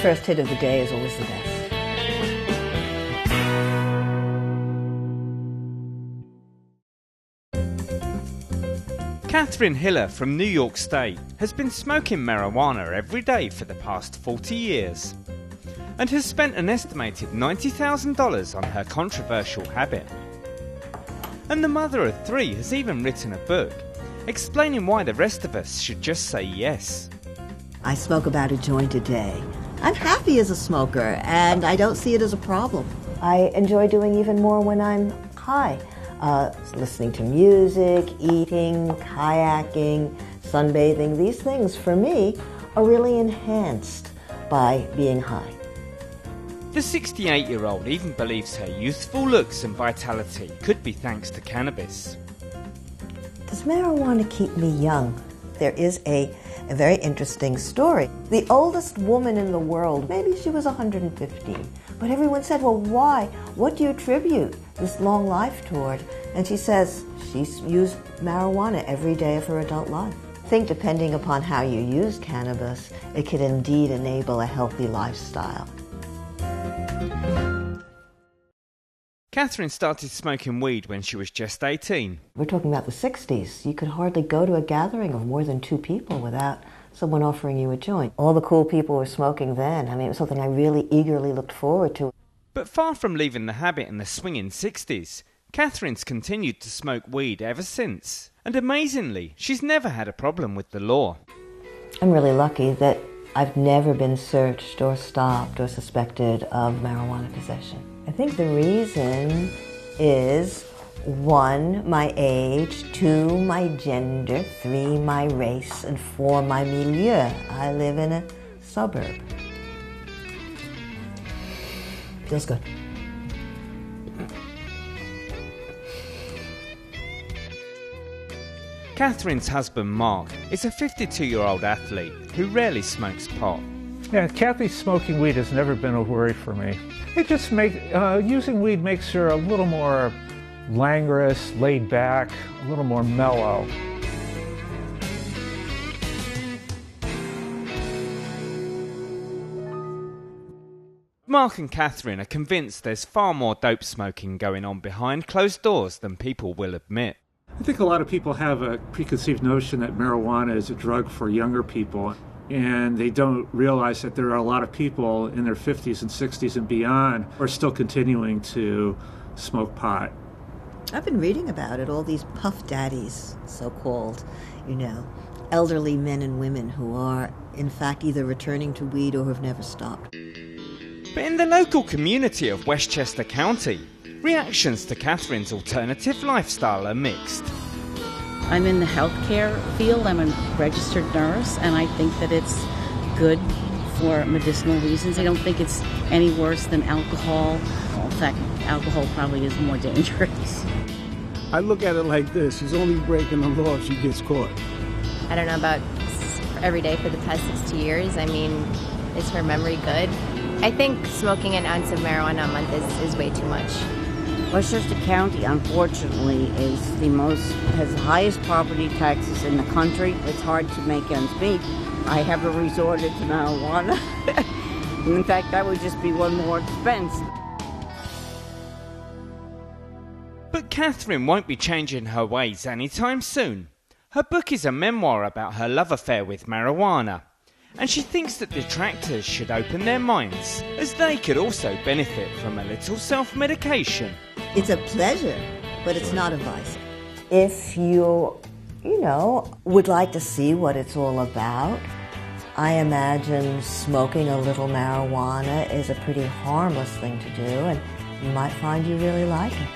first hit of the day is always the best. Catherine Hiller from New York State has been smoking marijuana every day for the past 40 years and has spent an estimated $90,000 on her controversial habit. And the mother of 3 has even written a book explaining why the rest of us should just say yes. I smoke about a joint a day. I'm happy as a smoker, and I don't see it as a problem. I enjoy doing even more when I'm high. Listening to music, eating, kayaking, sunbathing. These things, for me, are really enhanced by being high. The 68-year-old even believes her youthful looks and vitality could be thanks to cannabis. Does marijuana keep me young? There is a very interesting story. The oldest woman in the world, maybe she was 115, but everyone said, well, why? What do you attribute this long life toward? And she says she's used marijuana every day of her adult life. I think depending upon how you use cannabis, it can indeed enable a healthy lifestyle. Catherine started smoking weed when she was just 18. We're talking about the 60s. You could hardly go to a gathering of more than 2 people without someone offering you a joint. All the cool people were smoking then. I mean, it was something I really eagerly looked forward to. But far from leaving the habit in the swinging 60s, Catherine's continued to smoke weed ever since. And amazingly, she's never had a problem with the law. I'm really lucky that I've never been searched or stopped or suspected of marijuana possession. I think the reason is 1, my age, 2, my gender, 3, my race, and 4, my milieu. I live in a suburb. Feels good. Catherine's husband, Mark, is a 52-year-old athlete who rarely smokes pot. Yeah, Kathy smoking weed has never been a worry for me. It just using weed makes her a little more languorous, laid back, a little more mellow. Mark and Catherine are convinced there's far more dope smoking going on behind closed doors than people will admit. I think a lot of people have a preconceived notion that marijuana is a drug for younger people, and they don't realize that there are a lot of people in their 50s and 60s and beyond who are still continuing to smoke pot. I've been reading about it, all these puff daddies, so-called, elderly men and women who are, in fact, either returning to weed or have never stopped. But in the local community of Westchester County, reactions to Catherine's alternative lifestyle are mixed. I'm in the healthcare field. I'm a registered nurse, and I think that it's good for medicinal reasons. I don't think it's any worse than alcohol. In fact, alcohol probably is more dangerous. I look at it like this. She's only breaking the law if she gets caught. I don't know about every day for the past 60 years. I mean, is her memory good? I think smoking an ounce of marijuana a month is way too much. Westchester County, unfortunately, has the highest property taxes in the country. It's hard to make ends meet. I haven't resorted to marijuana. In fact, that would just be one more expense. But Catherine won't be changing her ways anytime soon. Her book is a memoir about her love affair with marijuana, and she thinks that detractors should open their minds, as they could also benefit from a little self-medication. It's a pleasure, but it's not a vice. If you would like to see what it's all about, I imagine smoking a little marijuana is a pretty harmless thing to do, and you might find you really like it.